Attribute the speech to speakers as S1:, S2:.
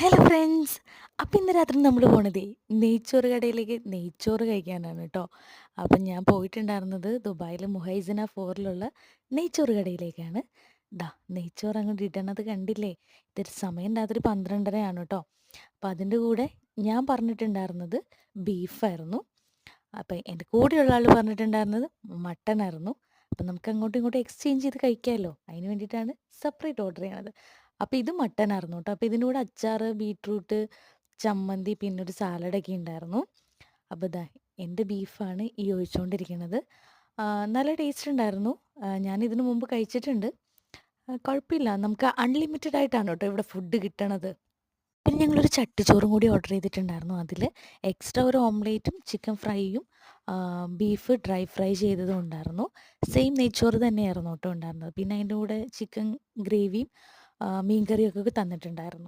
S1: Hello friends. അപ്പം ഇന്ന് രാത്രി നമ്മൾ പോണതേ നെയ്ച്ചോറ് കടയിലേക്ക് നെയ്ച്ചോറ് കഴിക്കാനാണ് കേട്ടോ. അപ്പം ഞാൻ പോയിട്ടുണ്ടായിരുന്നത് ദുബായിലെ മുഹൈസിന ഫോറിലുള്ള നെയ്ച്ചോറ് കടയിലേക്കാണ്. ദാ നെയ്ച്ചോറ് അങ്ങോട്ട് ഇടണത് കണ്ടില്ലേ? ഇതൊരു സമയം രാത്രി 12:30 കേട്ടോ. അപ്പം അതിൻ്റെ കൂടെ ഞാൻ പറഞ്ഞിട്ടുണ്ടായിരുന്നത് ബീഫായിരുന്നു. അപ്പം എൻ്റെ കൂടെയുള്ള ആൾ പറഞ്ഞിട്ടുണ്ടായിരുന്നത് മട്ടനായിരുന്നു. അപ്പം നമുക്ക് അങ്ങോട്ടും ഇങ്ങോട്ടും എക്സ്ചേഞ്ച് ചെയ്ത് കഴിക്കാമല്ലോ. അതിന് വേണ്ടിയിട്ടാണ് സെപ്പറേറ്റ് ഓർഡർ ചെയ്യണത്. അപ്പം ഇത് മട്ടനായിരുന്നു കേട്ടോ. അപ്പം ഇതിൻ്റെ കൂടെ അച്ചാറ്, ബീറ്റ്റൂട്ട്, ചമ്മന്തി പിന്നെ ഒരു സാലഡൊക്കെ ഉണ്ടായിരുന്നു. അപ്പോൾ ദാ എൻ്റെ ബീഫാണ് ഈ ഒഴിച്ചുകൊണ്ടിരിക്കുന്നത്. നല്ല ടേസ്റ്റ് ഉണ്ടായിരുന്നു. ഞാൻ ഇതിനു മുമ്പ് കഴിച്ചിട്ടുണ്ട്. കുഴപ്പമില്ല. നമുക്ക് അൺലിമിറ്റഡ് ആയിട്ടാണ് കേട്ടോ ഇവിടെ ഫുഡ് കിട്ടണത്. പിന്നെ ഞങ്ങളൊരു ചട്ടിച്ചോറും കൂടി ഓർഡർ ചെയ്തിട്ടുണ്ടായിരുന്നു. അതിൽ എക്സ്ട്രാ ഒരു ഓംലേറ്റും ചിക്കൻ ഫ്രൈയും ബീഫ് ഡ്രൈ ഫ്രൈ ചെയ്തതും ഉണ്ടായിരുന്നു. സെയിം നെയ്ച്ചോറ് തന്നെയായിരുന്നു കേട്ടോ ഉണ്ടായിരുന്നത്. പിന്നെ അതിൻ്റെ കൂടെ ചിക്കൻ ഗ്രേവിയും മീൻ കറിയൊക്കെ തന്നിട്ടുണ്ടായിരുന്നു.